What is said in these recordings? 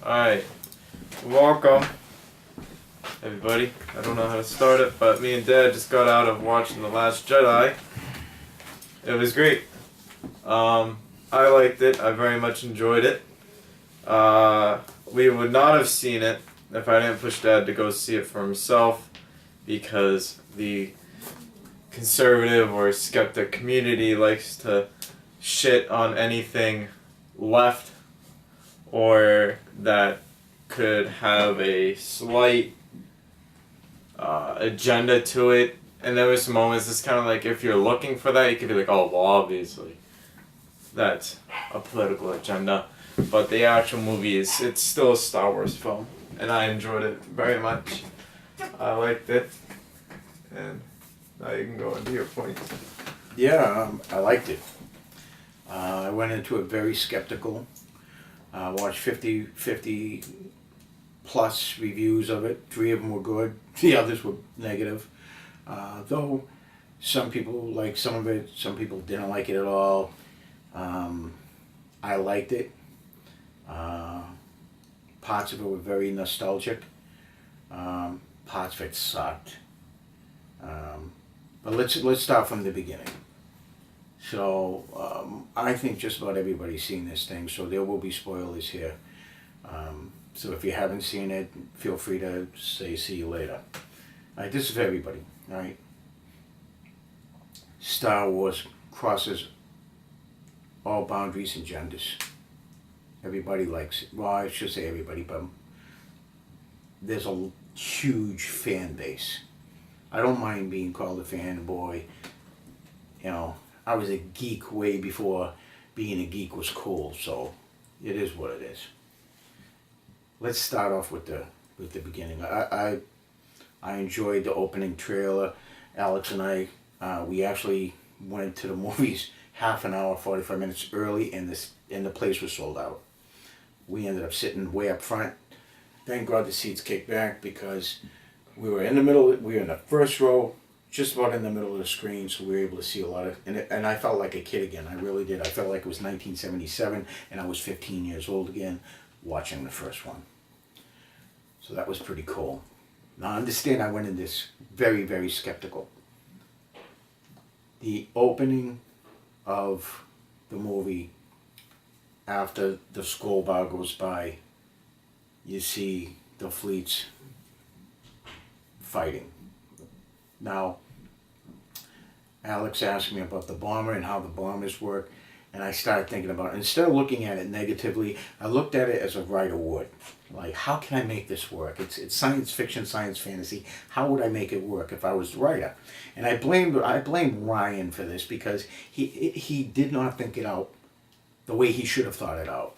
Alright, welcome everybody. I don't know how to start it, but me and Dad just got out of watching The Last Jedi. It was great. I liked it. I very much enjoyed it. We would not have seen it if I didn't push Dad to go see it for himself, because the conservative or skeptic community likes to shit on anything left or that could have a slight agenda to it. And there was some moments, it's kind of like, if you're looking for that, you could be like, oh, well, obviously that's a political agenda. But the actual movie it's still a Star Wars film, and I enjoyed it very much. I liked it. And now you can go into your points. Yeah, I liked it. I went into it very skeptical. Watched 50 plus reviews of it. 3 of them were good. The others were negative. Though some people liked some of it, some people didn't like it at all. I liked it. Parts of it were very nostalgic. Parts of it sucked. But let's start from the beginning. So I think just about everybody's seen this thing, so there will be spoilers here. So if you haven't seen it, feel free to say see you later. All right, this is for everybody. All right. Star Wars crosses all boundaries and genders. Everybody likes it. Well, I should say everybody, but there's a huge fan base. I don't mind being called a fanboy. You know, I was a geek way before being a geek was cool, so it is what it is. Let's start off with the beginning. I enjoyed the opening trailer. Alex and I, we actually went to the movies half an hour, 45 minutes early, and the place was sold out. We ended up sitting way up front. Thank God the seats kicked back, because we were in the middle. We were in the first row, just about in the middle of the screen, so we were able to see a lot of. And I felt like a kid again. I really did. I felt like it was 1977, and I was 15 years old again, watching the first one. So that was pretty cool. Now understand, I went in this very, very skeptical. The opening of the movie, after the skull bar goes by, you see the fleets fighting. Now, Alex asked me about the bomber and how the bombers work, and I started thinking about it. Instead of looking at it negatively, I looked at it as a writer would. Like, how can I make this work? It's science fiction, science fantasy. How would I make it work if I was the writer? And I blamed Ryan for this, because he did not think it out the way he should have thought it out.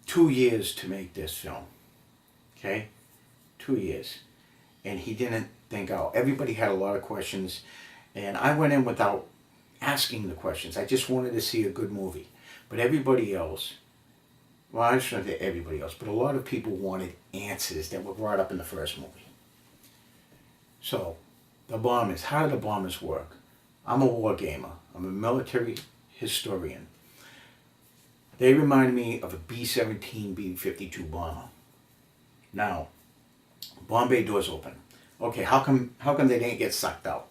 2 years to make this film. Okay? 2 years. And he didn't think out. Everybody had a lot of questions, and I went in without asking the questions. I just wanted to see a good movie. But everybody else, well, I shouldn't say everybody else, but a lot of people wanted answers that were brought up in the first movie. So, the bombers, how do the bombers work? I'm a war gamer. I'm a military historian. They remind me of a B-17, B-52 bomber. Now, bomb bay doors open. Okay, how come they didn't get sucked out?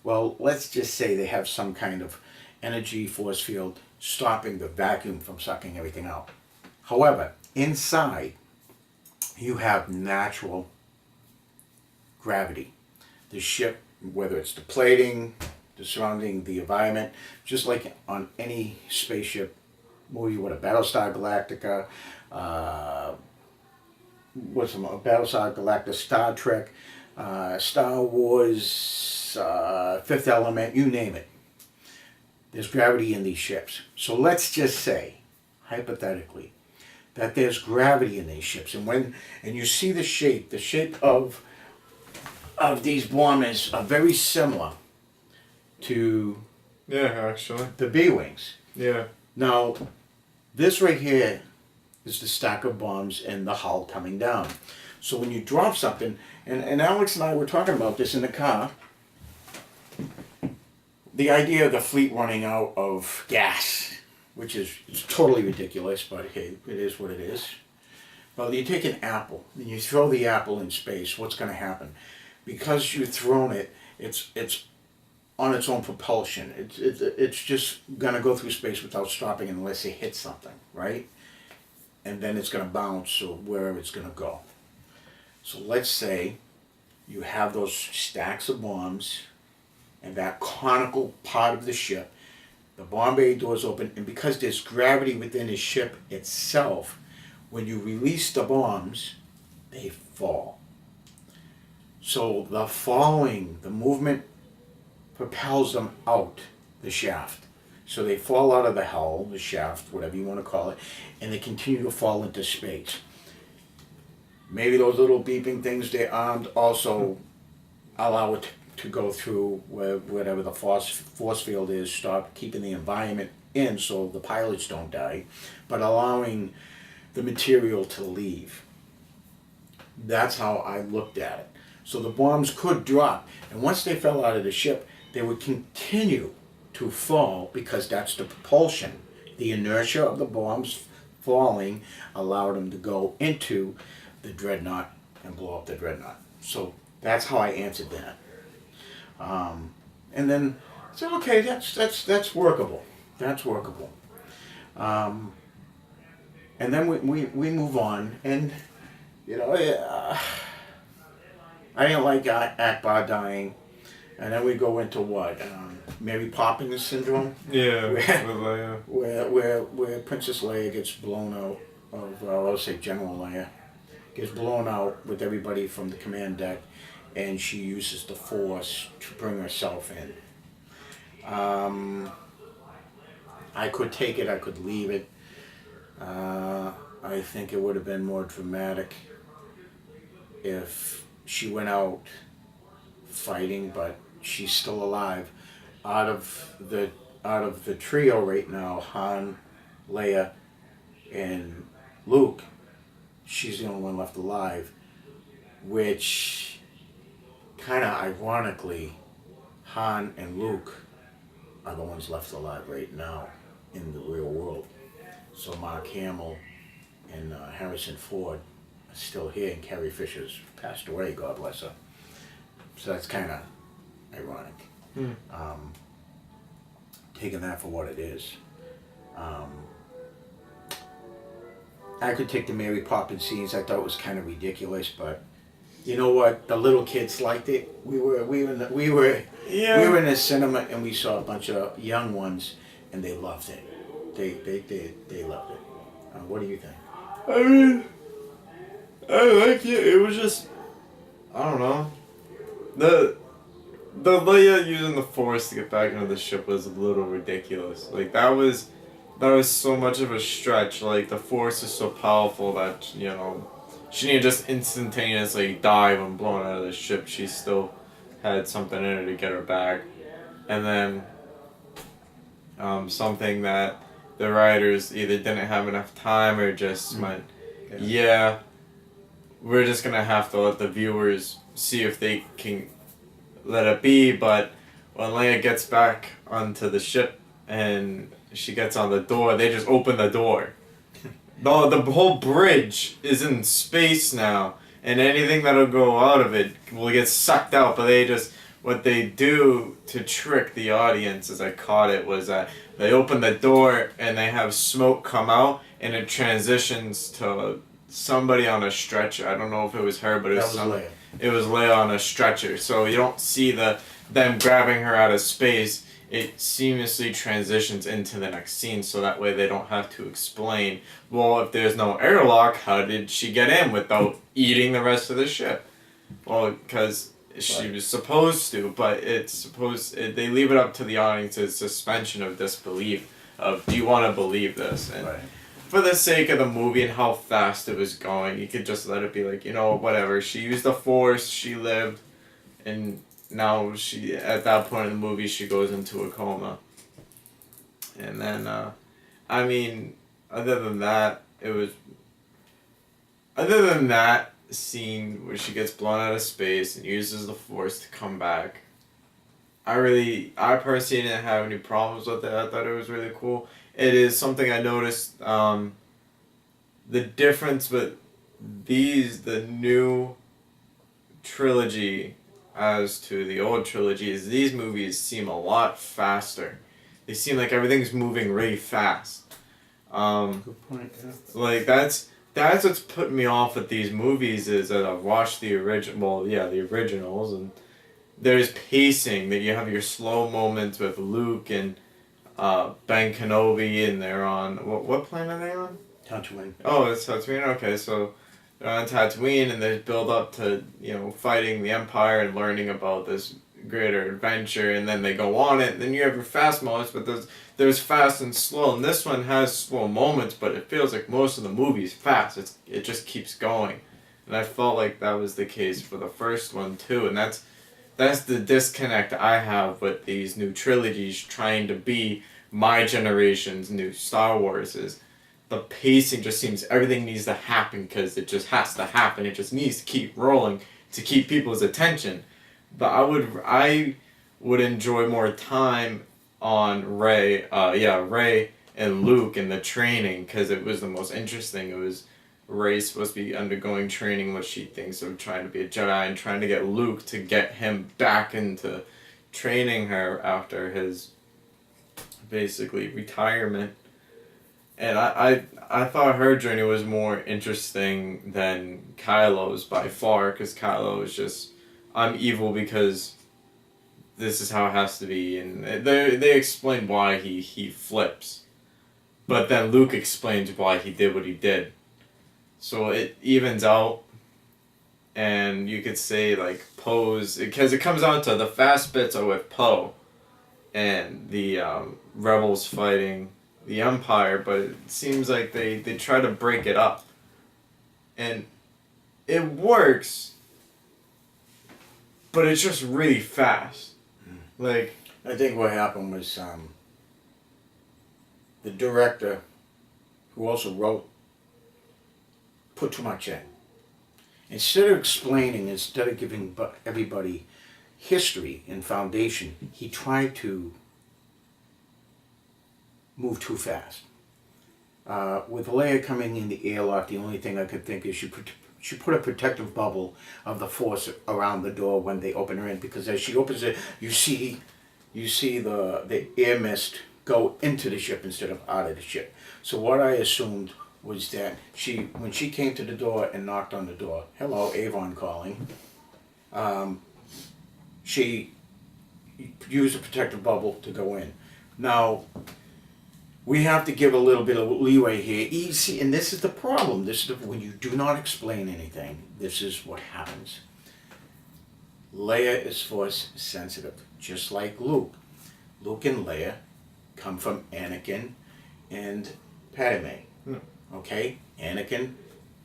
Well, let's just say they have some kind of energy force field stopping the vacuum from sucking everything out. However, inside, you have natural gravity. The ship, whether it's the plating, the surrounding, the environment, just like on any spaceship movie, with a Battlestar Galactica, Battlestar Galactica, Star Trek, Star Wars, Fifth Element, you name it. There's gravity in these ships. So let's just say, hypothetically, that there's gravity in these ships, and you see the shape of these bombers are very similar to actually the B-wings. Yeah. Now, this right here is the stack of bombs and the hull coming down. So when you drop something, and Alex and I were talking about this in the car, the idea of the fleet running out of gas which is it's totally ridiculous, but hey, it is what it is. Well, you take an apple and you throw the apple in space. What's going to happen? Because you've thrown it, it's on its own propulsion. It's just going to go through space without stopping unless it hits something, right? And then it's going to bounce or wherever it's going to go. So let's say you have those stacks of bombs and that conical part of the ship. The bomb bay doors open, and because there's gravity within the ship itself, when you release the bombs, they fall. So the falling, the movement propels them out the shaft. So they fall out of the hull, the shaft, whatever you want to call it, and they continue to fall into space. Maybe those little beeping things they armed also allow it to go through whatever the force field is, stop keeping the environment in so the pilots don't die, but allowing the material to leave. That's how I looked at it. So the bombs could drop, and once they fell out of the ship, they would continue to fall because that's the propulsion. The inertia of the bombs falling allowed them to go into the dreadnought and blow up the dreadnought. So that's how I answered that. And then I said, okay, that's workable. That's workable. And then we move on, and you know, I didn't like Akbar dying, and then we go into what Mary Poppins syndrome. Yeah, where Princess Leia gets blown out of, I'll say General Leia, gets blown out with everybody from the command deck, and she uses the Force to bring herself in. I could take it, I could leave it. I think it would have been more dramatic if she went out fighting, but she's still alive. Out of the trio right now, Han, Leia, and Luke, she's the only one left alive, which kind of ironically, Han and Luke are the ones left alive right now in the real world. So Mark Hamill and Harrison Ford are still here, and Carrie Fisher's passed away, God bless her. So that's kind of ironic. Taking that for what it is. I could take the Mary Poppins scenes. I thought it was kind of ridiculous, but you know what? The little kids liked it. We were in the cinema, and we saw a bunch of young ones, and they loved it. They loved it. What do you think? I mean, I like it. It was just, I don't know. The Leia using the Force to get back into the ship was a little ridiculous. Like that was so much of a stretch. Like the Force is so powerful that, you know, she didn't just instantaneously die when blown out of the ship. She still had something in her to get her back. And then something that the writers either didn't have enough time or just went, yeah, we're just gonna have to let the viewers see if they can let it be. But when Leia gets back onto the ship and she gets on the door, they just open the door. The whole bridge is in space now, and anything that'll go out of it will get sucked out. But what they do to trick the audience, as I caught it, was that they open the door and they have smoke come out, and it transitions to somebody on a stretcher. I don't know if it was her, but it was Leia. It was Leia on a stretcher. So you don't see them grabbing her out of space. It seamlessly transitions into the next scene, so that way they don't have to explain, well, if there's no airlock, how did she get in without eating the rest of the ship? Well, because she was supposed to, but they leave it up to the audience's suspension of disbelief of, do you want to believe this? And for the sake of the movie and how fast it was going, you could just let it be like, you know, whatever. She used the Force, she lived, and now she, at that point in the movie, she goes into a coma. And then, I mean, other than that scene where she gets blown out of space and uses the Force to come back, I personally didn't have any problems with it. I thought it was really cool. it is something I noticed. The difference with the new trilogy as to the old trilogy is these movies seem a lot faster. They seem like everything's moving really fast. Good point. Yeah. Like that's what's putting me off with these movies is that I've watched the original, the originals, and there's pacing that you have your slow moments with Luke and Ben Kenobi, and they're on what planet are they on? Tatooine. Oh, it's Tatooine. Okay, so they're on Tatooine, and there's build up to fighting the Empire and learning about this greater adventure, and then they go on it. And then you have your fast moments, but there's fast and slow, and this one has slow moments, but it feels like most of the movie's fast. It just keeps going, and I felt like that was the case for the first one too, and that's the disconnect I have with these new trilogies trying to be my generation's new Star Wars is the pacing just seems everything needs to happen because it just has to happen. It just needs to keep rolling to keep people's attention. But I would enjoy more time on Rey and Luke and the training because it was the most interesting. It was Rey's supposed to be undergoing training, what she thinks of trying to be a Jedi, and trying to get Luke to get him back into training her after his basically retirement. And I thought her journey was more interesting than Kylo's by far, because Kylo is just, I'm evil because this is how it has to be, and they explain why he flips. But then Luke explains why he did what he did. So it evens out, and you could say like Poe's, because it comes down to the fast bits are with Poe, and the rebels fighting the Empire, but it seems like they try to break it up, and it works, but it's just really fast. Like, I think what happened was the director, who also wrote, put too much in. Instead of giving everybody history and foundation, he tried to move too fast. With Leia coming in the airlock, the only thing I could think is she put a protective bubble of the Force around the door when they open her in, because as she opens it, you see the air mist go into the ship instead of out of the ship. So what I assumed was that when she came to the door and knocked on the door, hello, Avon calling, she used a protective bubble to go in. Now, we have to give a little bit of leeway here. Easy, and this is the problem. When you do not explain anything, this is what happens. Leia is Force sensitive, just like Luke. Luke and Leia come from Anakin and Padme. Okay? Anakin,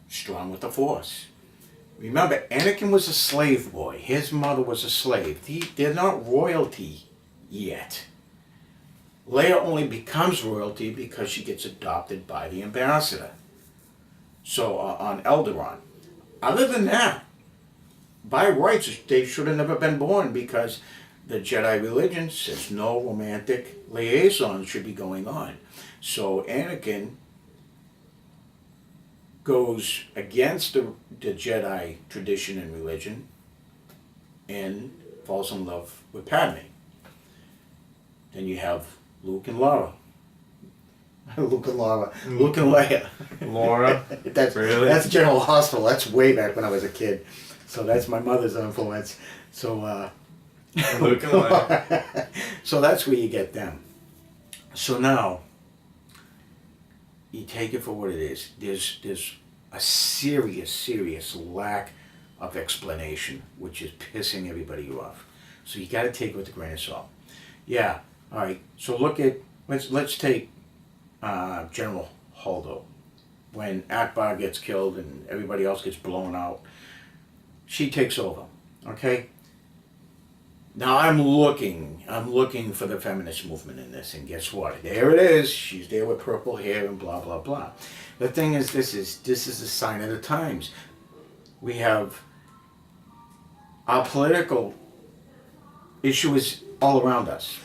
strong with the Force. Remember, Anakin was a slave boy. His mother was a slave. They're not royalty yet. Leia only becomes royalty because she gets adopted by the ambassador. So, on Alderaan. Other than that, by rights, they should have never been born, because the Jedi religion says no romantic liaison should be going on. So Anakin goes against the Jedi tradition and religion and falls in love with Padme. Then you have Luke and Laura. Luke and Leia. Laura? Really? That's General Hospital. That's way back when I was a kid. So that's my mother's influence. So Luke and Leia. So that's where you get them. So now you take it for what it is. There's a serious lack of explanation, which is pissing everybody off. So you got to take it with a grain of salt. Yeah. All right. So let's take General Holdo. When Akbar gets killed and everybody else gets blown out, she takes over. Okay. Now I'm looking for the feminist movement in this, and guess what? There it is. She's there with purple hair and blah blah blah. The thing is, this is a sign of the times. We have our political issue is all around us.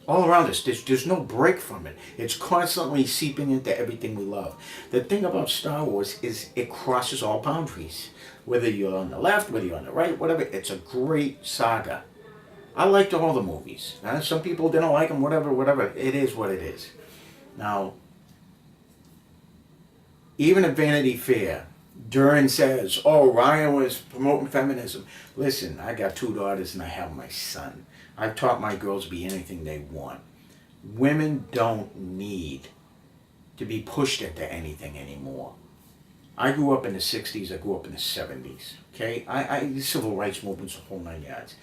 all around us. There's no break from it. It's constantly seeping into everything we love. The thing about Star Wars is it crosses all boundaries. Whether you're on the left, whether you're on the right, whatever, it's a great saga. I liked all the movies. Some people didn't like them, whatever. It is what it is. Now, even at Vanity Fair, Duran says, oh, Ryan was promoting feminism. Listen, I got 2 daughters and I have my son. I've taught my girls to be anything they want. Women don't need to be pushed into anything anymore. I grew up in the 60s, I grew up in the 70s. Okay? The civil rights movement's a whole 9 yards.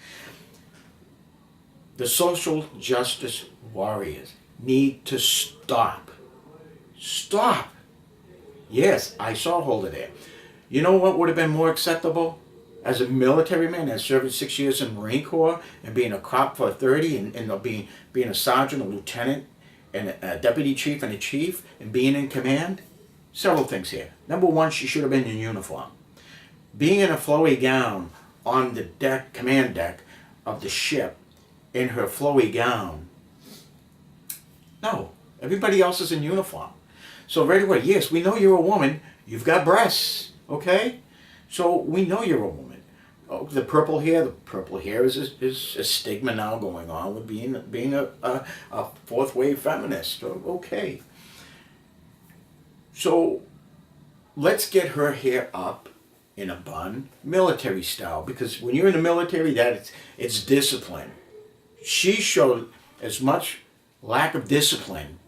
The social justice warriors need to stop. Stop. Yes, I saw Holder there. You know what would have been more acceptable? As a military man and serving 6 years in the Marine Corps and being a cop for 30 and being a sergeant, a lieutenant, and a deputy chief and a chief and being in command? Several things here. Number one, she should have been in uniform. Being in a flowy gown on the deck, command deck of the ship, in her flowy gown. No, everybody else is in uniform. So right away, yes, we know you're a woman. You've got breasts, okay? So we know you're a woman. Oh, the purple hair is a stigma now going on with being a fourth wave feminist. Okay. So let's get her hair up in a bun, military style, because when you're in the military, it's discipline. She showed as much lack of discipline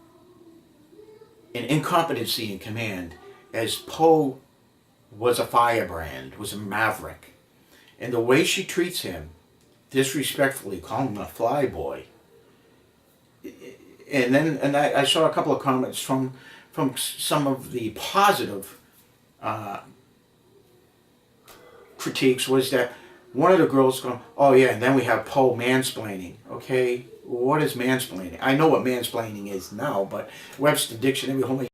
and incompetency in command as Poe was a firebrand, was a maverick. And the way she treats him, disrespectfully, calling him a flyboy. And I saw a couple of comments from some of the positive critiques was that one of the girls going, oh yeah, and then we have Poe mansplaining. Okay, what is mansplaining? I know what mansplaining is now, but Webster Dictionary only